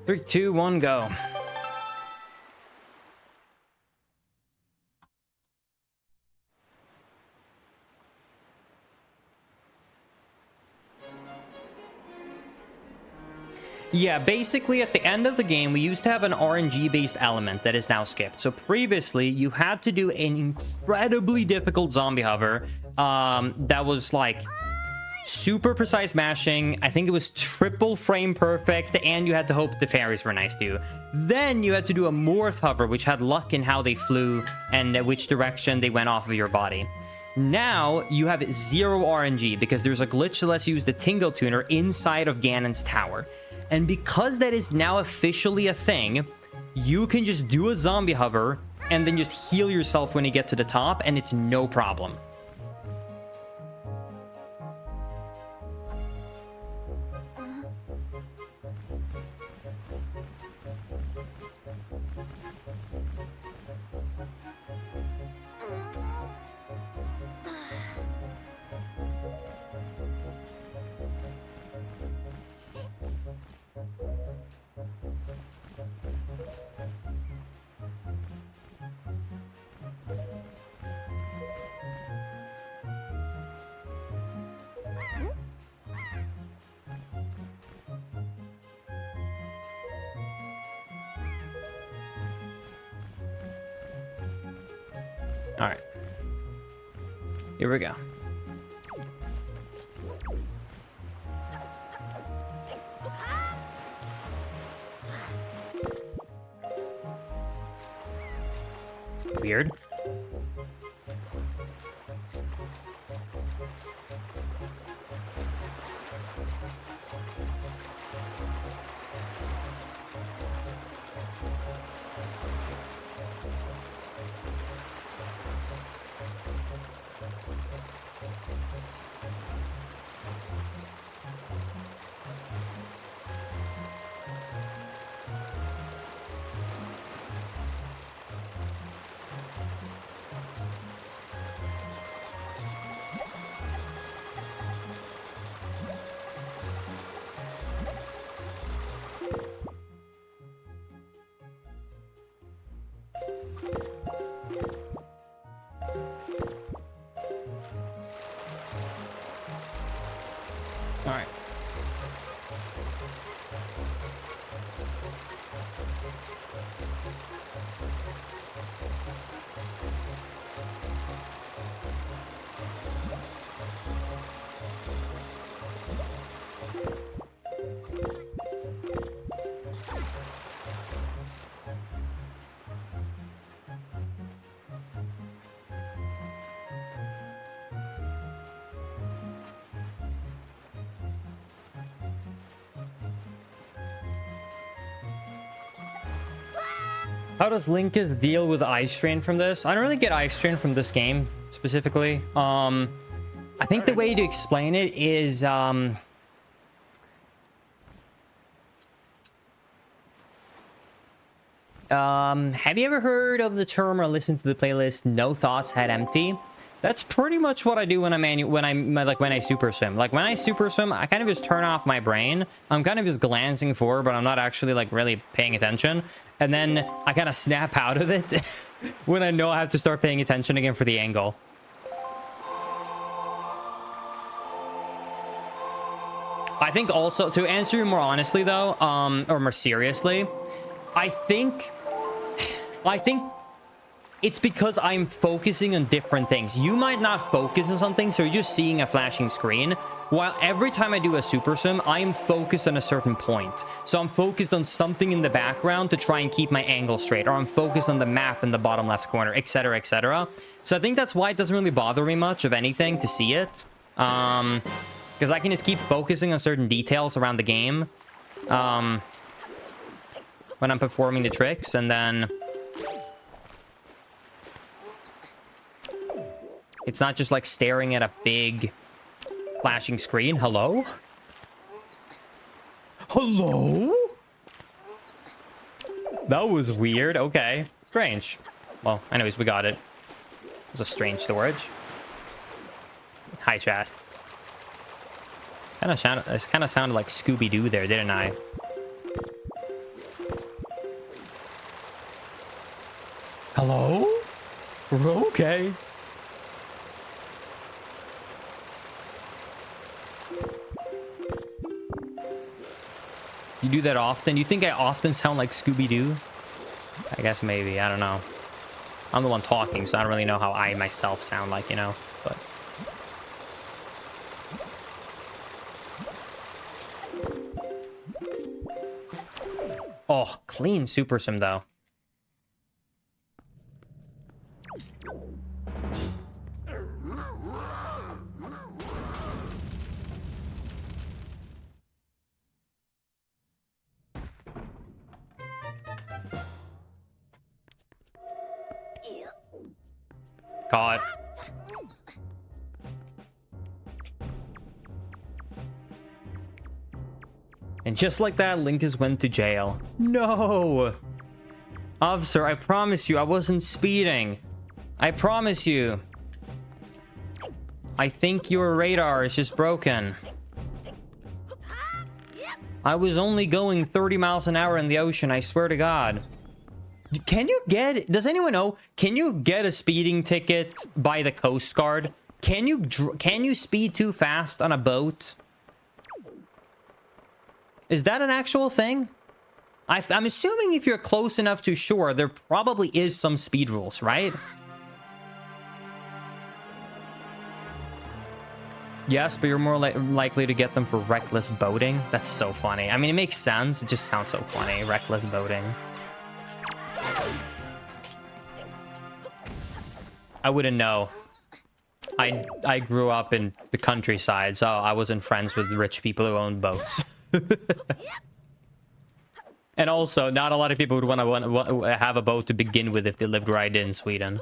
3, 2, 1, go. Yeah, basically at the end of the game, we used to have an RNG-based element that is now skipped. So previously, you had to do an incredibly difficult zombie hover that was like super precise mashing. I think it was triple frame perfect, and you had to hope the fairies were nice to you. Then you had to do a morph hover, which had luck in how they flew and which direction they went off of your body. Now you have 0 RNG because there's a glitch that lets you use the Tingle Tuner inside of Ganon's tower. And because that is now officially a thing, you can just do a zombie hover and then just heal yourself when you get to the top, and it's no problem. All right. Here we go. Weird. All right. How does Linkus deal with eye strain from this? I don't really get eye strain from this game specifically. I think the way to explain it is have you ever heard of the term or listened to the playlist "No Thoughts Head Empty"? That's pretty much what I do when I super swim. Like when I super swim, I kind of just turn off my brain. I'm kind of just glancing forward, but I'm not actually like really paying attention. And then I kind of snap out of it when I know I have to start paying attention again for the angle. I think also, to answer you more honestly though, or more seriously, I think it's because I'm focusing on different things. You might not focus on something, so you're just seeing a flashing screen. While every time I do a super swim, I am focused on a certain point. So I'm focused on something in the background to try and keep my angle straight, or I'm focused on the map in the bottom left corner, etc., etc. So I think that's why it doesn't really bother me much of anything to see it. Because I can just keep focusing on certain details around the game when I'm performing the tricks, and then it's not just like staring at a big flashing screen. Hello? Hello? That was weird. Okay. Strange. Well, anyways, we got it. It was a strange storage. Hi, chat. Kind of sounded like Scooby-Doo there, didn't I? Hello? Okay. You do that often? You think I often sound like Scooby-Doo? I guess maybe. I don't know. I'm the one talking, so I don't really know how I myself sound like, you know? But... oh, clean Super Sim, though. Caught. And just like that, Linkus went to jail. No! Officer, I promise you, I wasn't speeding. I promise you. I think your radar is just broken. I was only going 30 miles an hour in the ocean, I swear to God. Can you get... does anyone know? Can you get a speeding ticket by the Coast Guard? Can you speed too fast on a boat? Is that an actual thing? I'm assuming if you're close enough to shore, there probably is some speed rules, right? Yes, but you're more likely to get them for reckless boating. That's so funny. I mean, it makes sense. It just sounds so funny. Reckless boating. I wouldn't know. I grew up in the countryside, so I wasn't friends with rich people who own boats. And also, not a lot of people would want to have a boat to begin with if they lived right in Sweden.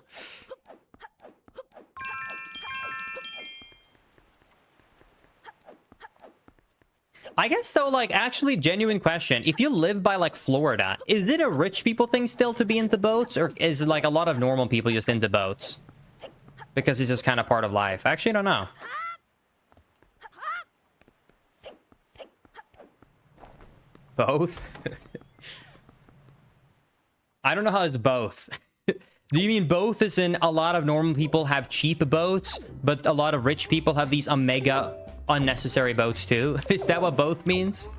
I guess so, like, actually, genuine question. If you live by, like, Florida, is it a rich people thing still to be into boats? Or is it, like, a lot of normal people just into boats? Because it's just kind of part of life. Actually, I don't know. Both? I don't know how it's both. Do you mean both as in a lot of normal people have cheap boats, but a lot of rich people have these omega unnecessary boats too? Is that what both means?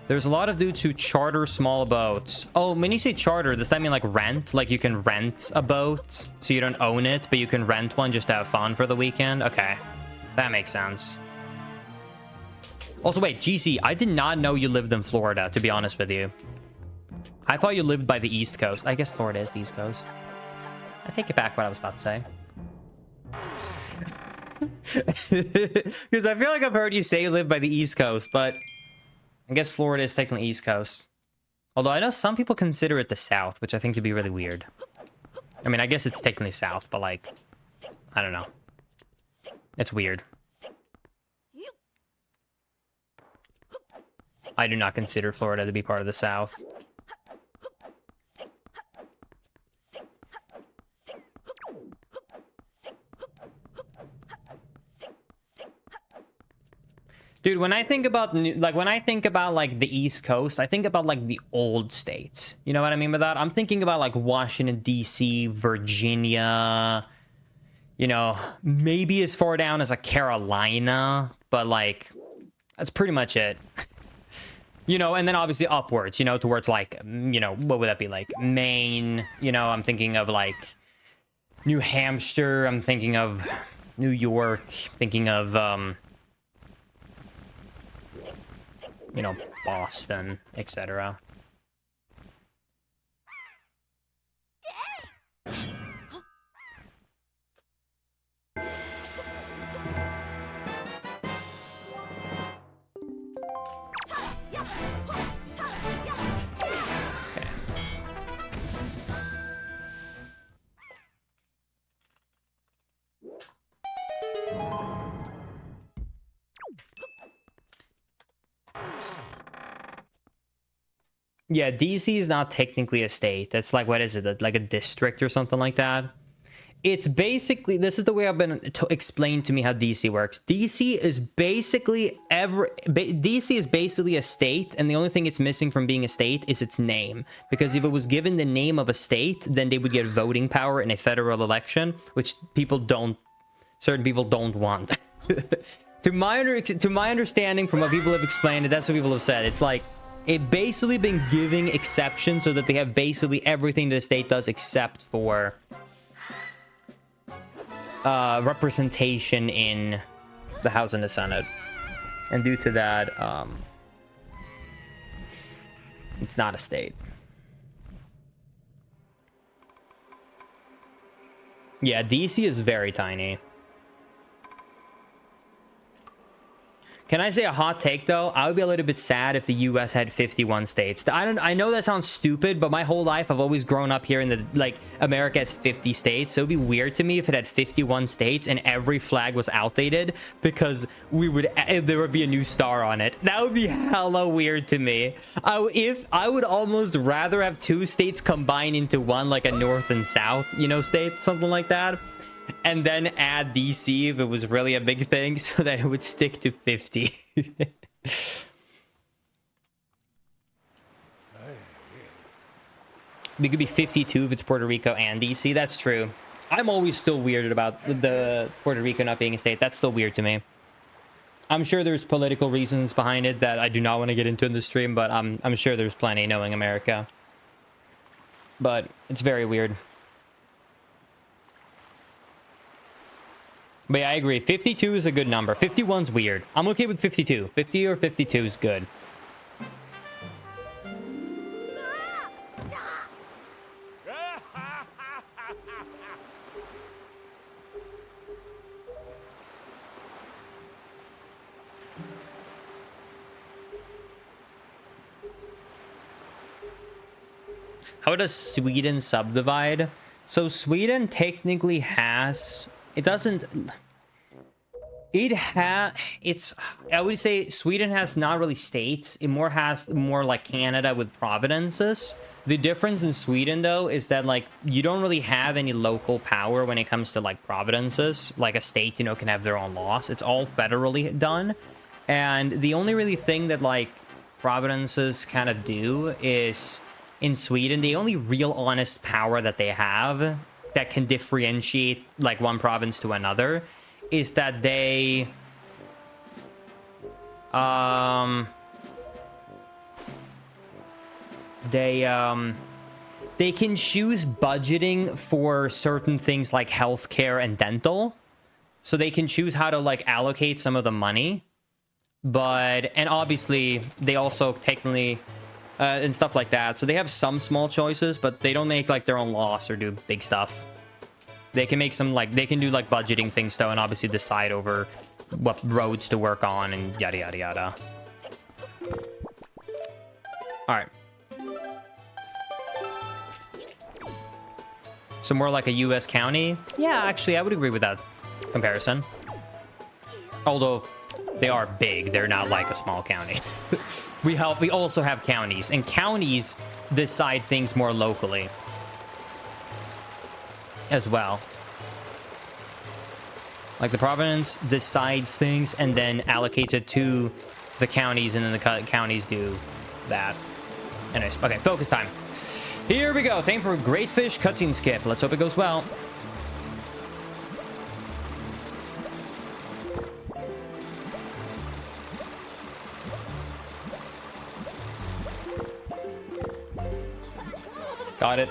There's a lot of dudes who charter small boats. Oh, when you say charter, does that mean like rent? Like you can rent a boat, so you don't own it, but you can rent one just to have fun for the weekend? Okay, that makes sense. Also, wait, GC, I did not know you lived in Florida, to be honest with you. I thought you lived by the East Coast. I guess Florida is the East Coast. I take it back what I was about to say. Because I feel like I've heard you say you live by the East Coast, but I guess Florida is technically East Coast. Although I know some people consider it the South, which I think to be really weird. I mean, I guess it's technically South, but like, I don't know. It's weird. I do not consider Florida to be part of the South. Dude, when I think about like the East Coast, I think about like the old states. You know what I mean by that? I'm thinking about like Washington D.C., Virginia, you know, maybe as far down as like Carolina, but like that's pretty much it. You know, and then obviously upwards, you know, towards like, you know, what would that be, like Maine? You know, I'm thinking of like New Hampshire, I'm thinking of New York, thinking of you know, Boston, etc. Yeah, DC is not technically a state. That's like, what is it? Like a district or something like that. It's basically, this is the way I've been explained to me how DC works. DC is basically DC is basically a state, and the only thing it's missing from being a state is its name. Because if it was given the name of a state, then they would get voting power in a federal election, which certain people don't want. To my understanding, from what people have explained, and that's what people have said, it's like it basically been giving exceptions so that they have basically everything the state does except for representation in the House and the Senate. And due to that, it's not a state. Yeah, DC is very tiny. Can I say a hot take, though? I would be a little bit sad if the US had 51 states. I know that sounds stupid, but my whole life I've always grown up here in the, like, America has 50 states. So it'd be weird to me if it had 51 states and every flag was outdated because there would be a new star on it. That would be hella weird to me. I would almost rather have two states combine into one, like a North and South, state, something like that. And then add DC if it was really a big thing so that it would stick to 50. It could be 52 if it's Puerto Rico and DC. That's true. I'm always still weirded about the Puerto Rico not being a state. That's still weird to me. I'm sure there's political reasons behind it that I do not want to get into in the stream, but I'm sure there's plenty knowing America. But it's very weird. But yeah, I agree. 52 is a good number. 51's weird. I'm okay with 52. 50 or 52 is good. How does Sweden subdivide? So Sweden technically has... I would say Sweden has not really states. It has more like Canada with provinces. The difference in Sweden, though, is that, like, you don't really have any local power when it comes to, like, provinces. Like, a state, can have their own laws. It's all federally done. And the only really thing that, like, provinces kind of do is, in Sweden, the only real honest power that they have that can differentiate, like, one province to another is that they can choose budgeting for certain things like healthcare and dental. So they can choose how to, like, allocate some of the money. And obviously they also technically and stuff like that. So they have some small choices, but they don't make, like, their own laws or do big stuff. They can make some, like, they can do, like, budgeting things, though, and obviously decide over what roads to work on and yada, yada, yada. All right. So more like a U.S. county? Yeah, actually, I would agree with that comparison. Although they are big. They're not like a small county. We also have counties, and counties decide things more locally as well. Like, the province decides things and then allocates it to the counties, and then the counties do that. Anyways, okay, focus time. Here we go. Time for a Great Fish cutscene skip. Let's hope it goes well. Got it.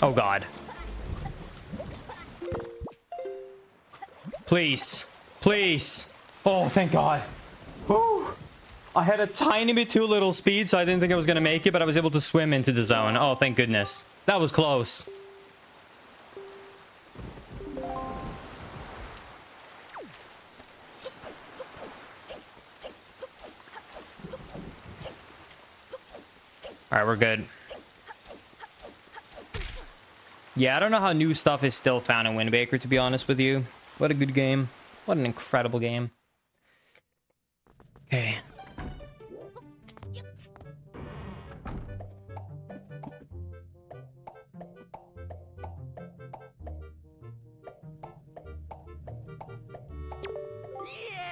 Oh, God. Please. Please. Oh, thank God. Woo. I had a tiny bit too little speed, so I didn't think I was going to make it, but I was able to swim into the zone. Oh, thank goodness. That was close. All right, we're good. Yeah, I don't know how new stuff is still found in Wind Waker, to be honest with you. What a good game. What an incredible game. Okay.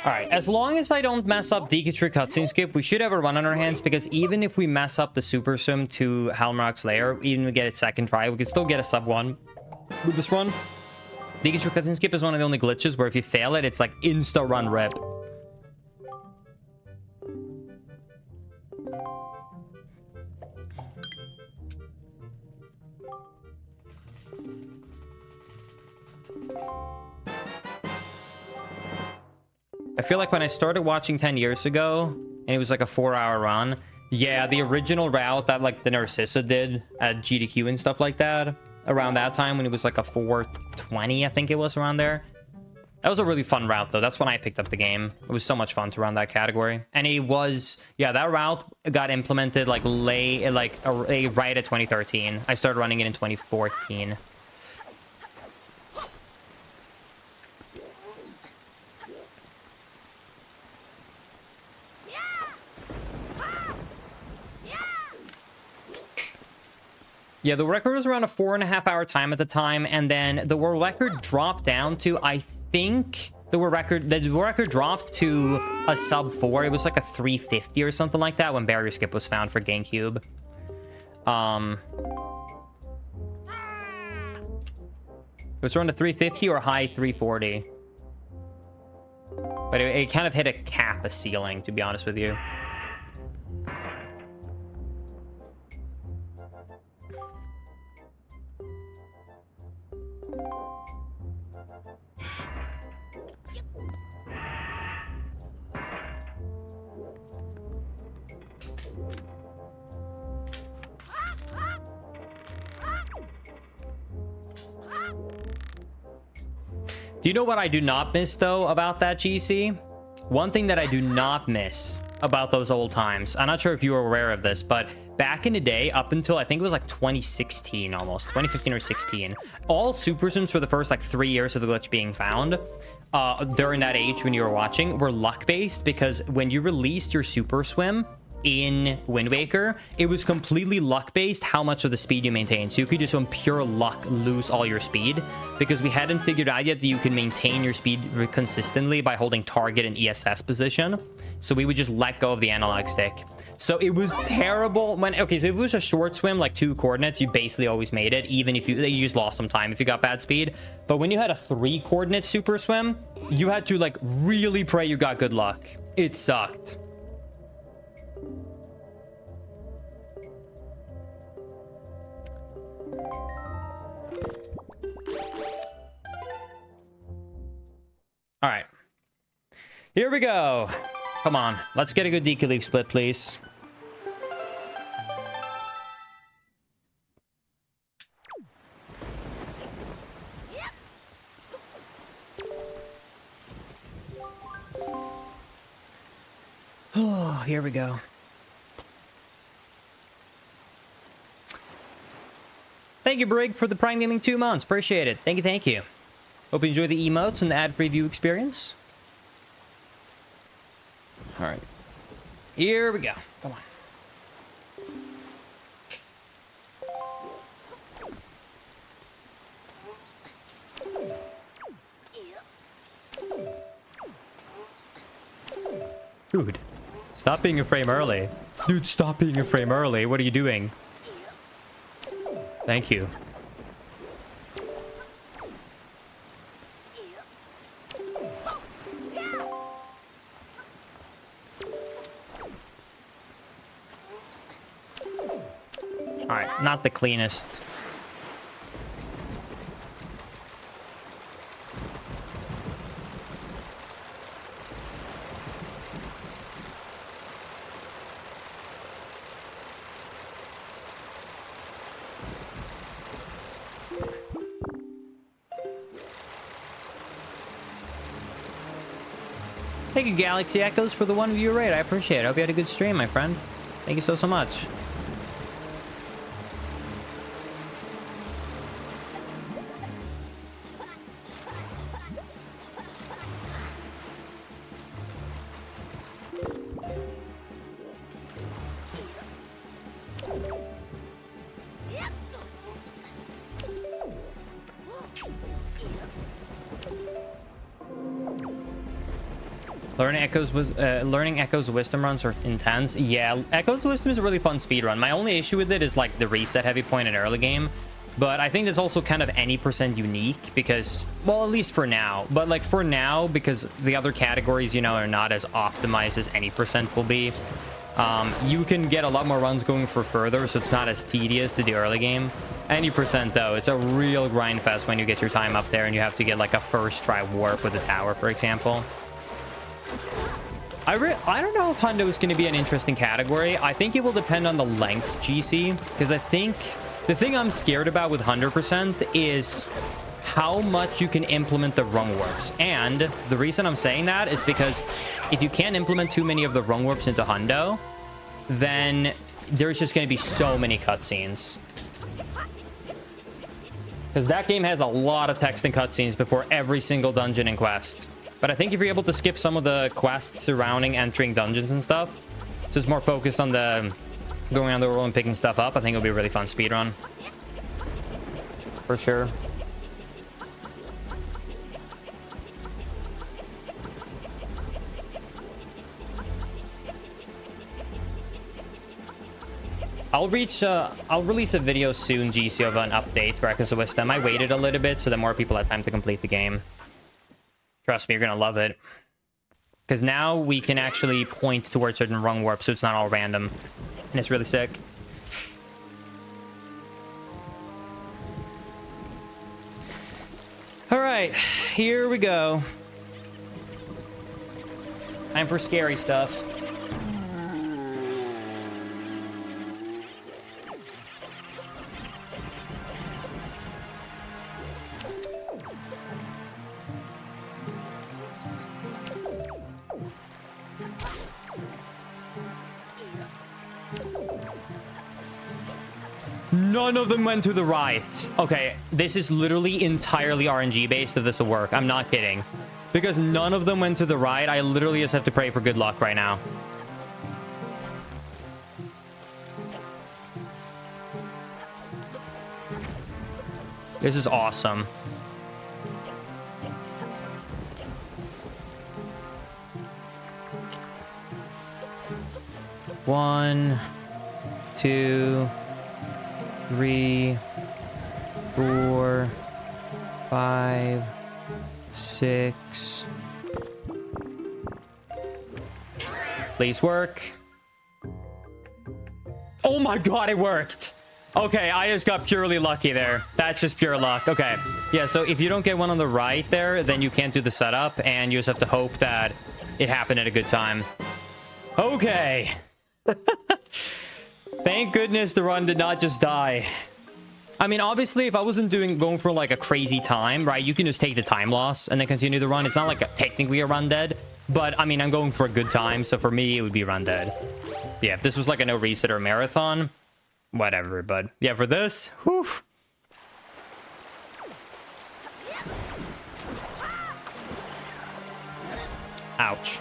Alright, as long as I don't mess up Decatur cutscene skip, we should have a run on our hands, because even if we mess up the Super Sim to Halmrock's Lair, even if we get it second try, we could still get a sub 1 with this run. Decatur cutscene skip is one of the only glitches where if you fail it, it's like insta run rip. I feel like when I started watching 10 years ago, and it was like a 4-hour run, yeah, the original route that like the Narcissa did at GDQ and stuff like that, around that time when it was like a 4:20, I think it was around there. That was a really fun route though. That's when I picked up the game. It was so much fun to run that category. And it was, yeah, that route got implemented like right at 2013. I started running it in 2014. Yeah, the record was around a 4.5-hour time at the time, and then the world record dropped down to, I think, the world record dropped to a sub 4. It was like a 350 or something like that when Barrier Skip was found for GameCube. It was around a 350 or high 340. But it kind of hit a cap, a ceiling, to be honest with you. Do you know what I do not miss, though, about that, GC? One thing that I do not miss about those old times, I'm not sure if you were aware of this, but back in the day, up until I think it was like 2016 almost, 2015 or 16, all Super Sims for the first like 3 years of the glitch being found, during that age when you were watching, were luck-based, because when you released your Super Swim in Wind Waker, it was completely luck-based how much of the speed you maintain. So you could just on pure luck lose all your speed, because we hadn't figured out yet that you can maintain your speed consistently by holding target and ESS position. So we would just let go of the analog stick. So it was terrible when, okay, so if it was a short swim, like 2 coordinates, you basically always made it, even if you just lost some time if you got bad speed. But when you had a 3-coordinate Super Swim, you had to like really pray you got good luck. It sucked. All right, here we go. Come on, let's get a good DK Leaf split, please. Oh, here we go. Thank you, Brig, for the Prime Gaming 2 months. Appreciate it. Thank you, thank you. Hope you enjoy the emotes and the ad preview experience. All right. Here we go. Come on. Dude, stop being a frame early. Dude, stop being a frame early. What are you doing? Thank you. All right, not the cleanest. Thank you, Galaxy Echoes, for the 1 view raid. I appreciate it. I hope you had a good stream, my friend. Thank you so much. Learning Echoes Wisdom runs are intense. Yeah, Echoes Wisdom is a really fun speed run. My only issue with it is like the reset heavy point in early game. But I think that's also kind of any percent unique because, well, at least for now. But like for now, because the other categories, you know, are not as optimized as any percent will be. You can get a lot more runs going for further, so it's not as tedious to the early game. Any percent though, it's a real grind fest when you get your time up there and you have to get like a first try warp with the tower, for example. I don't know if Hundo is going to be an interesting category. I think it will depend on the length, GC, because I think the thing I'm scared about with 100% is how much you can implement the rung warps. And the reason I'm saying that is because if you can't implement too many of the rung warps into Hundo, then there's just going to be so many cutscenes. Because that game has a lot of text and cutscenes before every single dungeon and quest. But I think if you're able to skip some of the quests surrounding entering dungeons and stuff, just more focused on the going around the world and picking stuff up, I think it'll be a really fun speedrun. For sure. I'll release a video soon, GC, of an update for Echoes of Wisdom. I waited a little bit so that more people had time to complete the game. Trust me, you're gonna love it. Because now we can actually point towards certain rung warps, so it's not all random. And it's really sick. Alright, here we go. Time for scary stuff. None of them went to the right. Okay, this is literally entirely RNG based if this will work. I'm not kidding. Because none of them went to the right, I literally just have to pray for good luck right now. This is awesome. One, two, 3, 4, 5, 6. Please work. Oh my god, it worked. Okay, I just got purely lucky there. That's just pure luck. Okay. Yeah, so if you don't get one on the right there, then you can't do the setup, and you just have to hope that it happened at a good time. Okay. Thank goodness the run did not just die. I mean, obviously, if I wasn't going for like a crazy time, right, you can just take the time loss and then continue the run. It's not like technically a run dead, but I mean, I'm going for a good time, so for me, it would be run dead. Yeah, if this was like a no reset or marathon, whatever, but yeah, for this, whew. Ouch.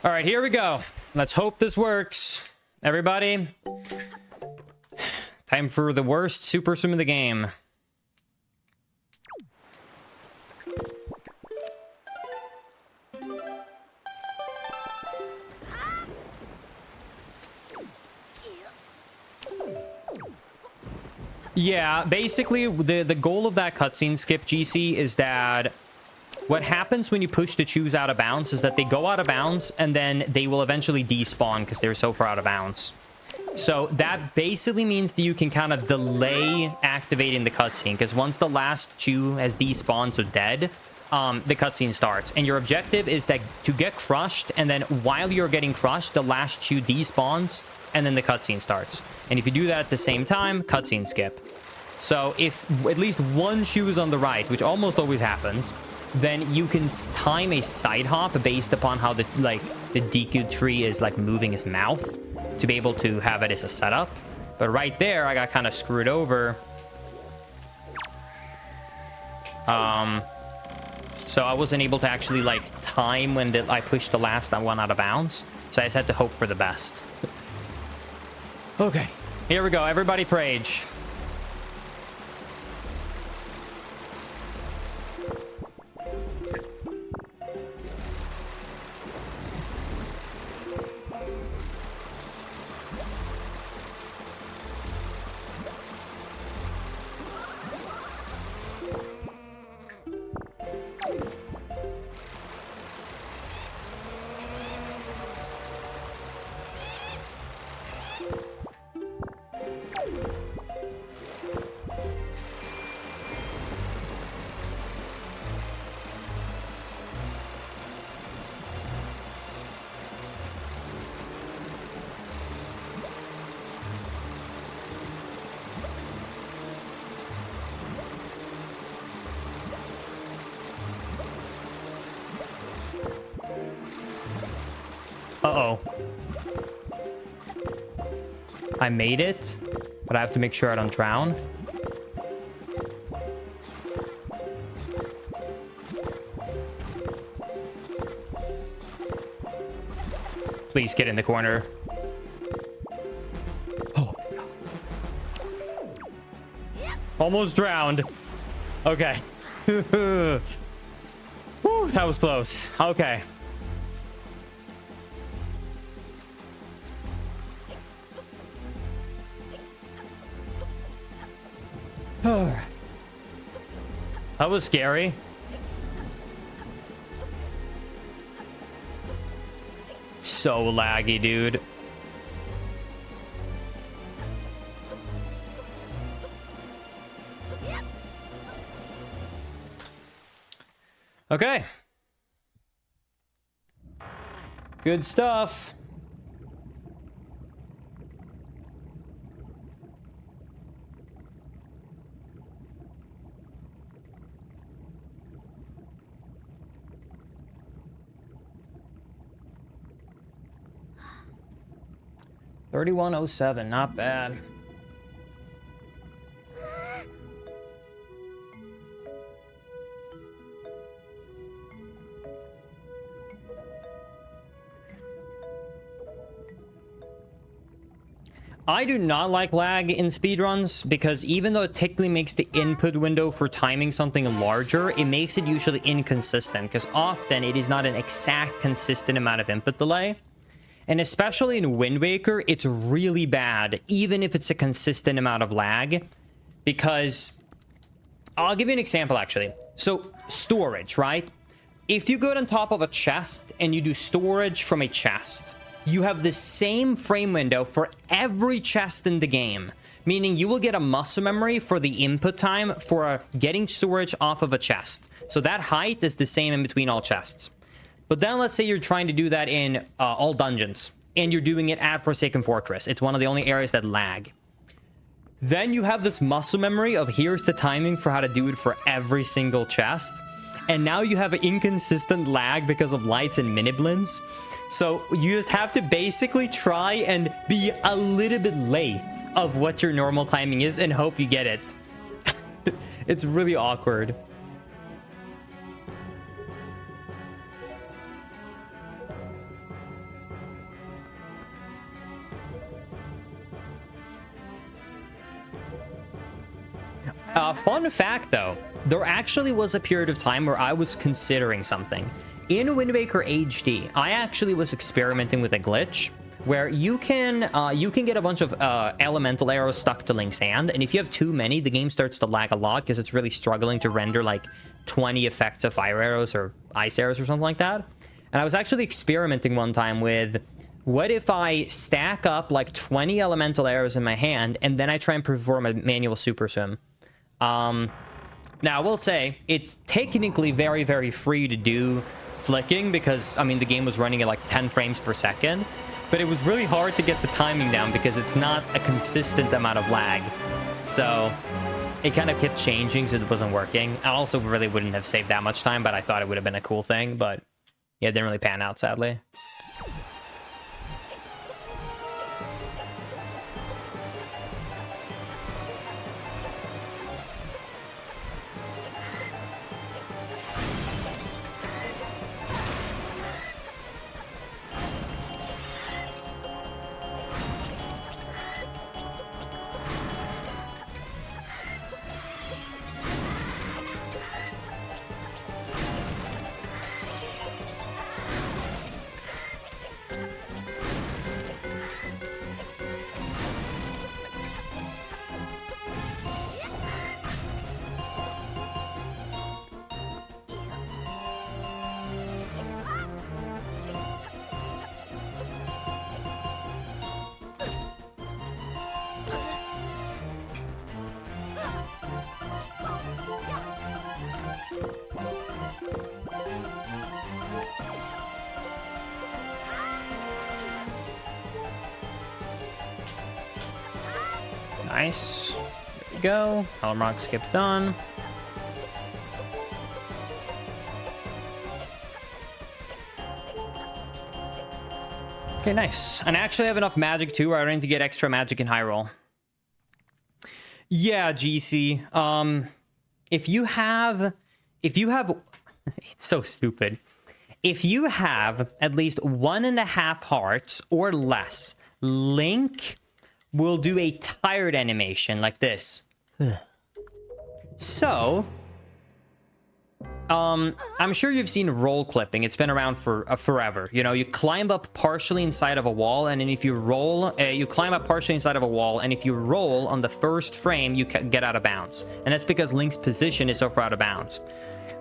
All right, here we go. Let's hope this works. Everybody, time for the worst super swim of the game. Yeah, basically, the goal of that cutscene skip, GC, is that what happens when you push the choose out of bounds is that they go out of bounds and then they will eventually despawn because they're so far out of bounds. So that basically means that you can kind of delay activating the cutscene because once the last chew has despawned to dead, the cutscene starts. And your objective is that to get crushed, and then while you're getting crushed, the last chew despawns and then the cutscene starts. And if you do that at the same time, cutscene skip. So if at least one shoe is on the right, which almost always happens, then you can time a side hop based upon how the Deku tree is like moving his mouth to be able to have it as a setup. But right there, I got kind of screwed over. So I wasn't able to actually like time when I pushed the last one out of bounds. So I just had to hope for the best. Okay, here we go. Everybody Prage. Uh-oh. I made it, but I have to make sure I don't drown. Please get in the corner. Oh. Almost drowned. Okay. Whew, that was close. Okay. That was scary. So laggy, dude. Okay. Good stuff. $31.07, not bad. I do not like lag in speedruns because even though it technically makes the input window for timing something larger, it makes it usually inconsistent because often it is not an exact consistent amount of input delay. And especially in Wind Waker, it's really bad, even if it's a consistent amount of lag, because I'll give you an example, actually. So storage, right? If you go on top of a chest and you do storage from a chest, you have the same frame window for every chest in the game, meaning you will get a muscle memory for the input time for getting storage off of a chest. So that height is the same in between all chests. But then let's say you're trying to do that in all dungeons, and you're doing it at Forsaken Fortress. It's one of the only areas that lag. Then you have this muscle memory of here's the timing for how to do it for every single chest. And now you have an inconsistent lag because of lights and mini-blins. So you just have to basically try and be a little bit late of what your normal timing is and hope you get it. It's really awkward. Fun fact, though, there actually was a period of time where I was considering something. In Wind Waker HD, I actually was experimenting with a glitch where you can get a bunch of elemental arrows stuck to Link's hand, and if you have too many, the game starts to lag a lot because it's really struggling to render like 20 effects of fire arrows or ice arrows or something like that. And I was actually experimenting one time with, what if I stack up like 20 elemental arrows in my hand and then I try and perform a manual super sim? Now, I will say, it's technically very, very free to do flicking because, I mean, the game was running at like 10 frames per second. but it was really hard to get the timing down because it's not a consistent amount of lag. So it kind of kept changing, so it wasn't working. I also really wouldn't have saved that much time, but I thought it would have been a cool thing. But yeah, it didn't really pan out, sadly. Nice. There we go. Helm Rock skipped on. Okay, nice. And I actually have enough magic too, where I don't need to get extra magic in Hyrule. Yeah, GC. If you have, it's so stupid. If you have at least 1.5 hearts or less, Link will do a tired animation like this. So, I'm sure you've seen roll clipping. It's been around for forever. You know, you climb up partially inside of a wall, and then if you roll, you climb up partially inside of a wall, and if you roll on the first frame, you get out of bounds. And that's because Link's position is so far out of bounds.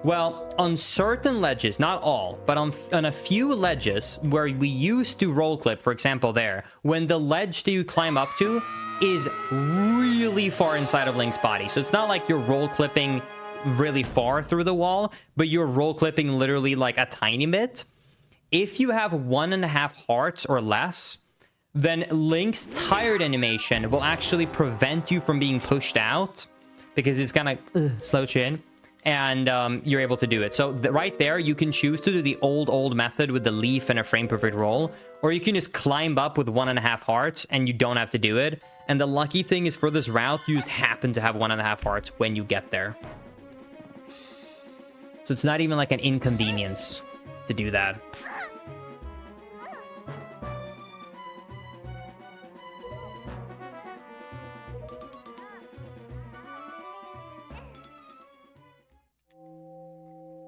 Well, on certain ledges, not all, but on a few ledges where we used to roll clip, for example there, when the ledge that you climb up to is really far inside of Link's body. So it's not like you're roll clipping really far through the wall, but you're roll clipping literally like a tiny bit. If you have 1.5 hearts or less, then Link's tired animation will actually prevent you from being pushed out because it's gonna slouch in. And you're able to do it. So right there, you can choose to do the old method with the leaf and a frame perfect roll, or you can just climb up with 1.5 hearts and you don't have to do it. And the lucky thing is for this route, you just happen to have 1.5 hearts when you get there. So it's not even like an inconvenience to do that.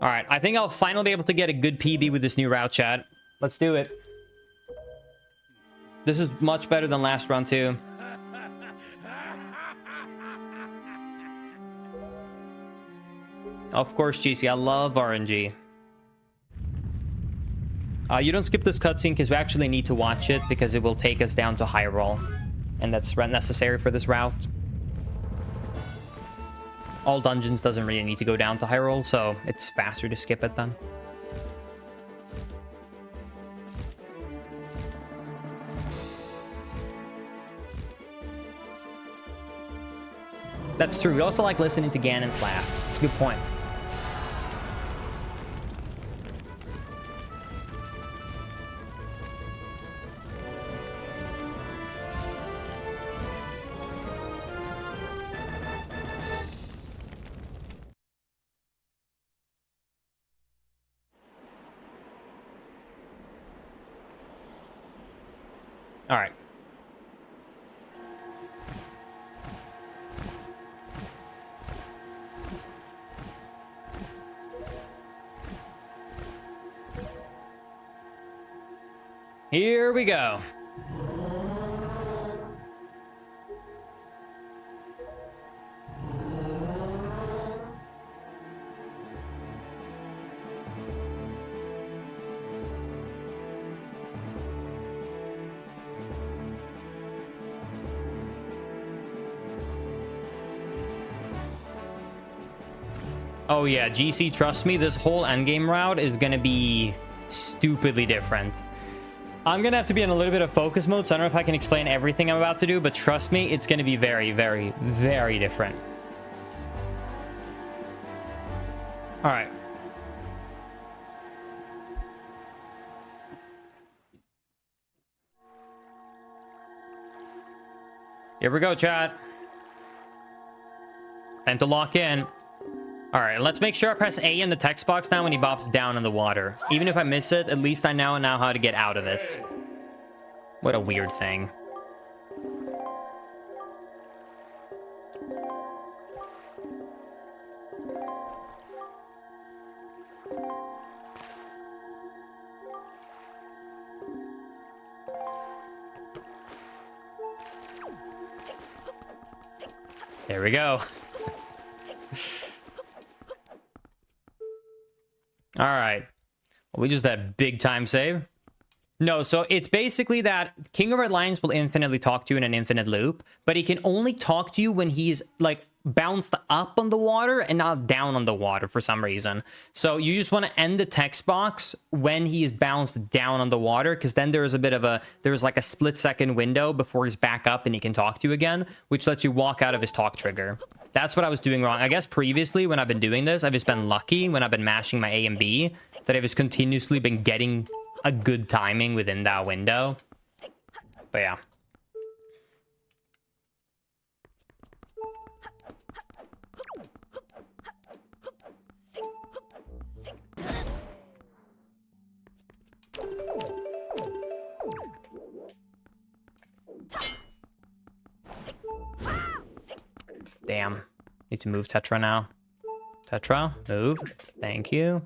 All right, I think I'll finally be able to get a good PB with this new route, chat. Let's do it. This is much better than last run, too. Of course, GC, I love RNG. You don't skip this cutscene because we actually need to watch it because it will take us down to Hyrule. And that's necessary for this route. All dungeons doesn't really need to go down to Hyrule, so it's faster to skip it then. That's true. We also like listening to Ganon's laugh. It's a good point. All right. Here we go. Oh yeah, GC, trust me, this whole endgame route is gonna be stupidly different. I'm gonna have to be in a little bit of focus mode, so I don't know if I can explain everything I'm about to do, but trust me, it's gonna be very, very, very different. All right. Here we go, chat. Time to lock in. All right, let's make sure I press A in the text box now when he bops down in the water. Even if I miss it, at least I now know how to get out of it. What a weird thing. There we go. All right. Well, we just had big time save. No, so it's basically that King of Red Lions will infinitely talk to you in an infinite loop, but he can only talk to you when he's like bounced up on the water and not down on the water for some reason. So you just want to end the text box when he is bounced down on the water, because then there's like a split-second window before he's back up and he can talk to you again, which lets you walk out of his talk trigger. That's what I was doing wrong. I guess previously when I've been doing this, I've just been lucky when I've been mashing my A and B that I've just continuously been getting a good timing within that window. But yeah. Damn. Need to move Tetra now. Tetra, move. Thank you.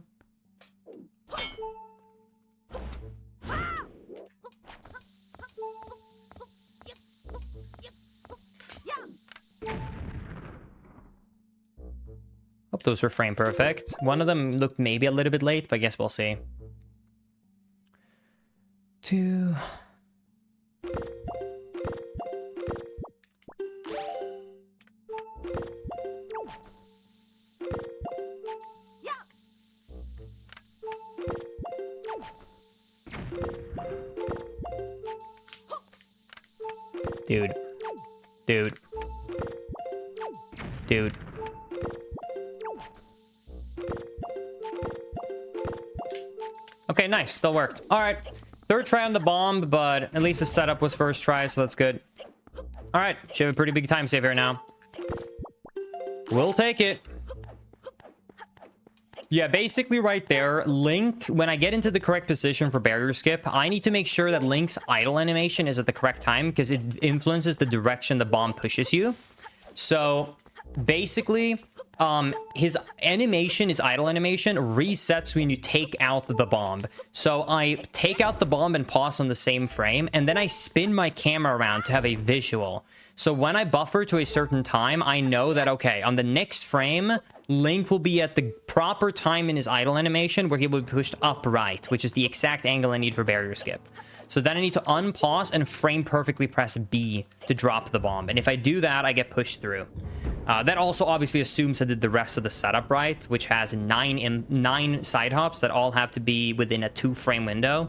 Hope those were frame perfect. One of them looked maybe a little bit late, but I guess we'll see. 2... Dude. Dude. Dude. Okay, nice. Still worked. All right. Third try on the bomb, but at least the setup was first try, so that's good. All right. Should have a pretty big time save here now. We'll take it. Yeah, basically right there, Link, when I get into the correct position for barrier skip, I need to make sure that Link's idle animation is at the correct time because it influences the direction the bomb pushes you. So basically, his animation, his idle animation, resets when you take out the bomb. So I take out the bomb and pause on the same frame, and then I spin my camera around to have a visual. So when I buffer to a certain time, I know that, okay, on the next frame, Link will be at the proper time in his idle animation where he will be pushed upright, which is the exact angle I need for barrier skip. So then I need to unpause and frame perfectly press B to drop the bomb. And if I do that, I get pushed through. That also obviously assumes I did the rest of the setup right, which has 9 side hops that all have to be within a 2-frame window.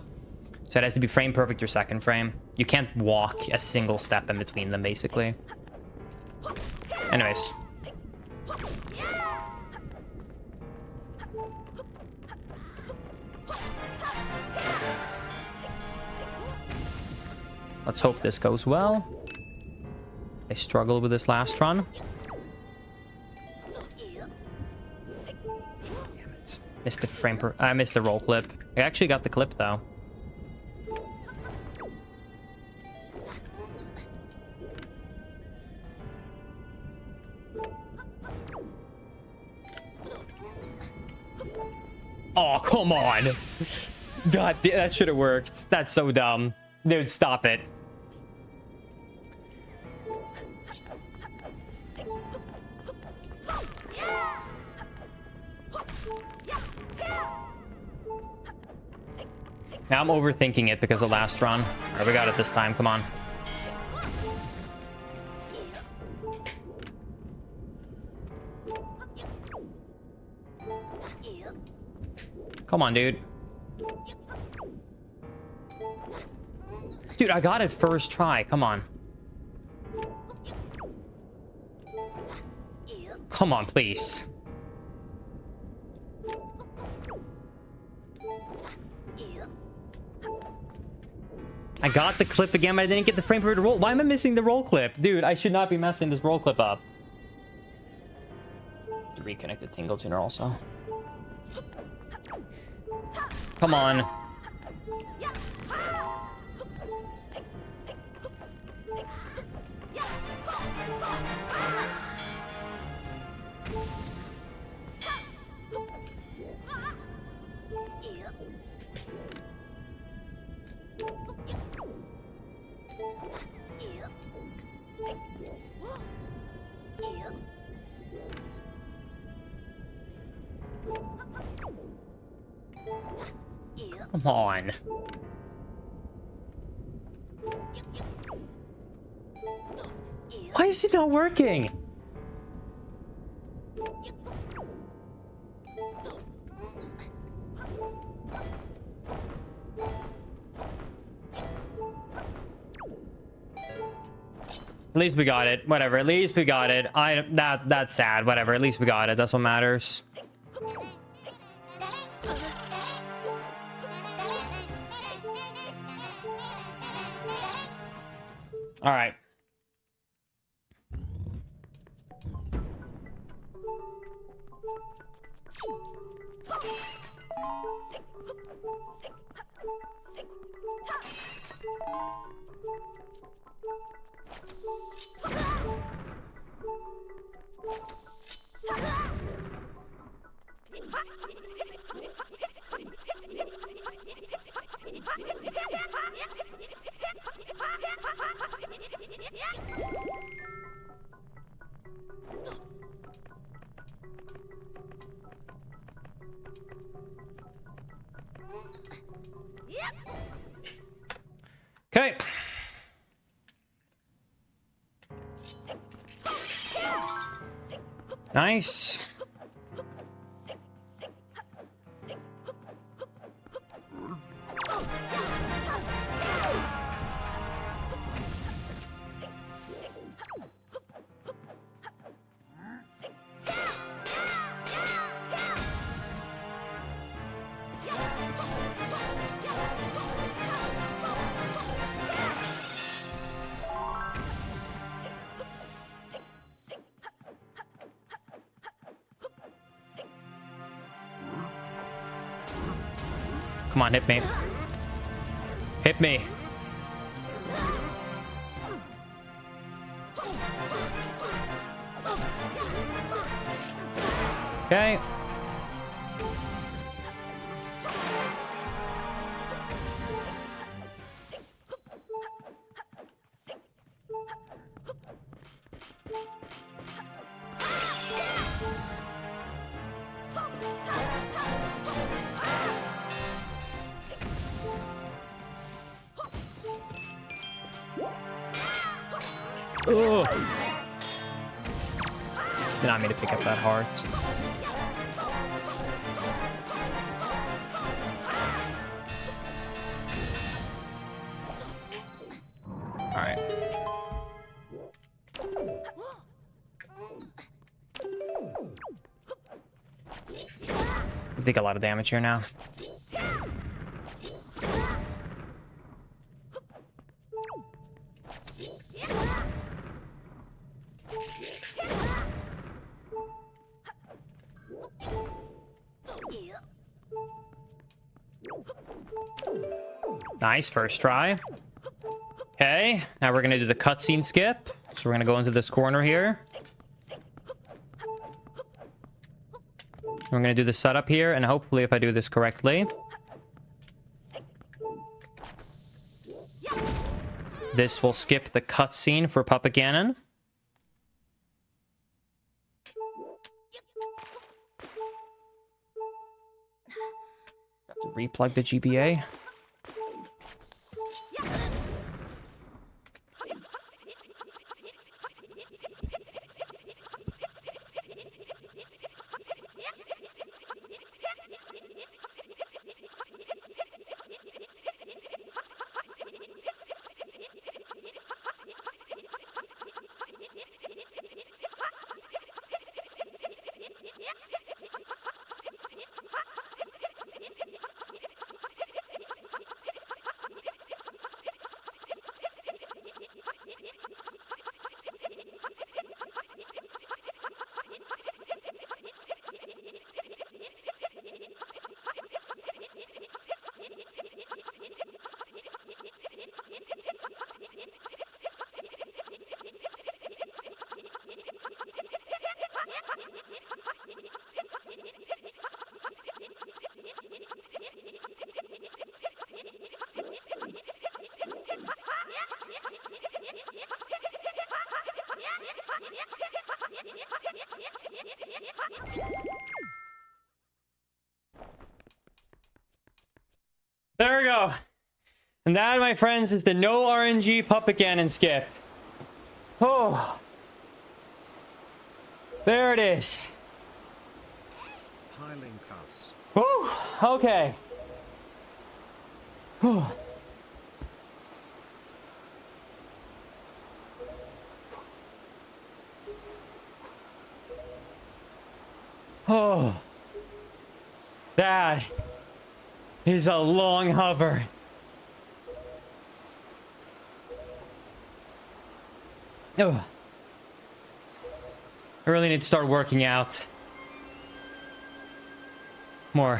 So it has to be frame perfect or second frame. You can't walk a single step in between them, basically. Anyways. Let's hope this goes well. I struggled with this last run. Damn it. Missed the frame per... I missed the roll clip. I actually got the clip, though. Oh, come on. God, that should have worked. That's so dumb. Dude, stop it. Now I'm overthinking it because of last run. All right, we got it this time. Come on. Come on, dude. Dude, I got it first try. Come on. Come on, please. I got the clip again, but I didn't get the frame per minute roll. Why am I missing the roll clip? Dude, I should not be messing this roll clip up. Reconnect the tingle tuner also. Come on. Come on. Why is it not working? At least we got it. Whatever. At least we got it. That's sad. Whatever. At least we got it. That's what matters. All right. Okay. Nice. Come on, hit me. Hit me. Okay. Ugh. Did not mean to pick up that heart. All right. I think a lot of damage here now. Nice, first try. Okay, now we're gonna do the cutscene skip. So we're gonna go into this corner here. We're gonna do the setup here, and hopefully if I do this correctly, this will skip the cutscene for Puppet Ganon. Have to replug the GBA. And that, my friends, is the no RNG puppet cannon skip. Oh. There it is. Piling cuss. Whew. Okay. Whew. Oh. That is a long hover. Oh. I really need to start working out more.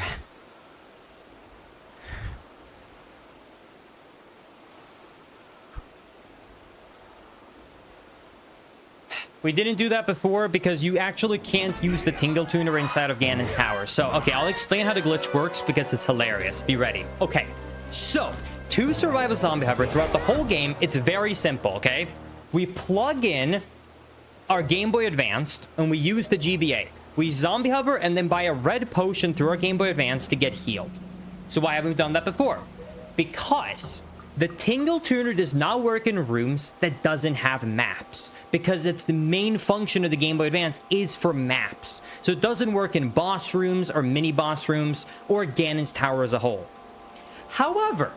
We didn't do that before because you actually can't use the Tingle Tuner inside of Ganon's Tower. So, okay, I'll explain how the glitch works because it's hilarious. Be ready. Okay, so to survive a zombie hover throughout the whole game, it's very simple, okay? We plug in our Game Boy Advanced and we use the GBA. We zombie hover and then buy a red potion through our Game Boy Advance to get healed. So why haven't we done that before? Because the Tingle Tuner does not work in rooms that doesn't have maps, because it's the main function of the Game Boy Advance is for maps. So it doesn't work in boss rooms or mini boss rooms or Ganon's Tower as a whole. However,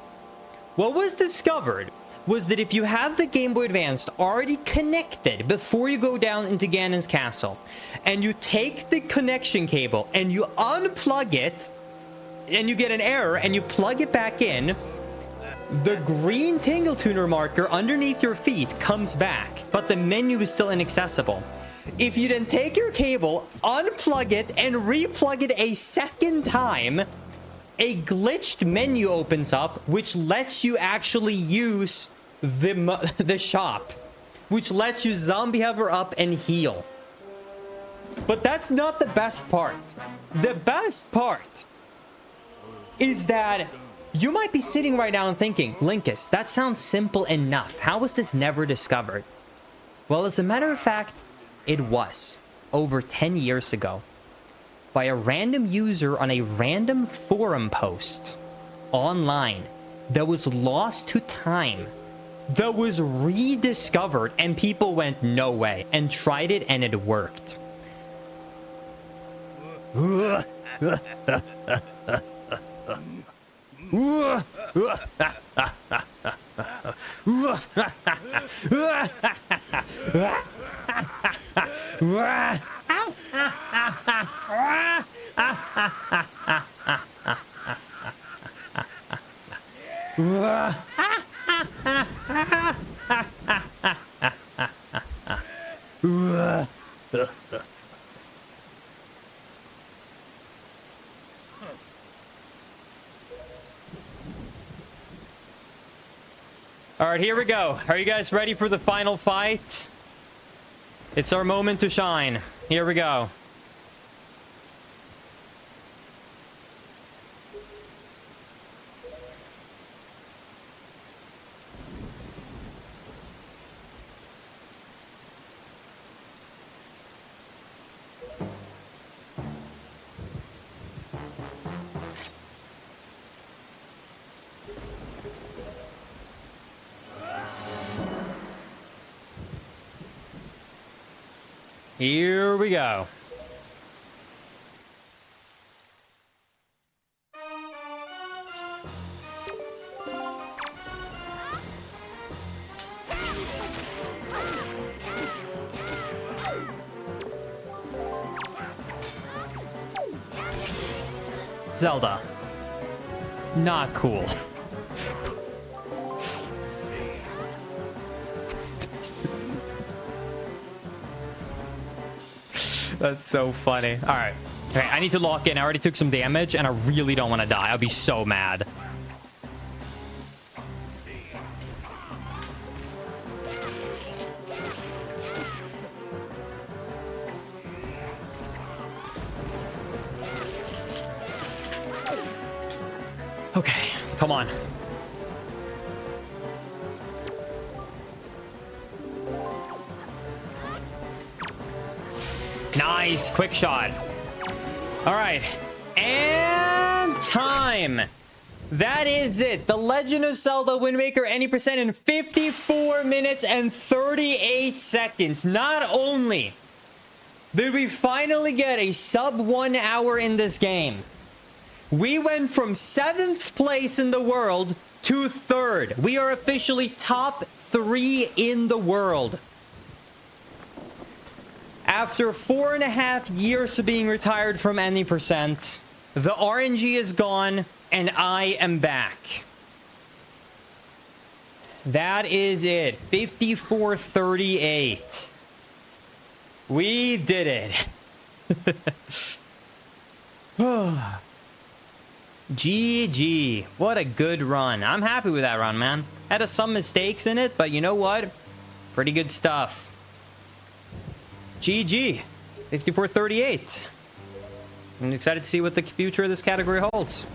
what was discovered was that if you have the Game Boy Advance already connected before you go down into Ganon's castle, and you take the connection cable and you unplug it, and you get an error and you plug it back in, the green Tingle Tuner marker underneath your feet comes back, but the menu is still inaccessible. If you then take your cable, unplug it, and replug it a second time, a glitched menu opens up, which lets you actually use the shop, which lets you zombie hover up and heal. But that's not the best part. The best part is that you might be sitting right now and thinking, Linkus, that sounds simple enough. How was this never discovered? Well, as a matter of fact, it was over 10 years ago by a random user on a random forum post online that was lost to time, that was rediscovered, and people went, no way, and tried it and it worked. All right, here we go. Are you guys ready for the final fight? It's our moment to shine. Here we go. Here we go. Zelda. Not cool. That's so funny. All right. Okay, I need to lock in. I already took some damage, and I really don't want to die. I'll be so mad. Okay, come on. Nice, quick shot. All right, and time. That is it. The Legend of Zelda Wind Waker any percent in 54 minutes and 38 seconds. Not only did we finally get a sub 1 hour in this game, we went from 7th place in the world to 3rd. We are officially top 3 in the world. After 4.5 years of being retired from any percent, the RNG is gone. And I am back. That is it. 54-38. We did it. GG. What a good run. I'm happy with that run, man. Had some mistakes in it, but you know what? Pretty good stuff. GG. 54-38. I'm excited to see what the future of this category holds.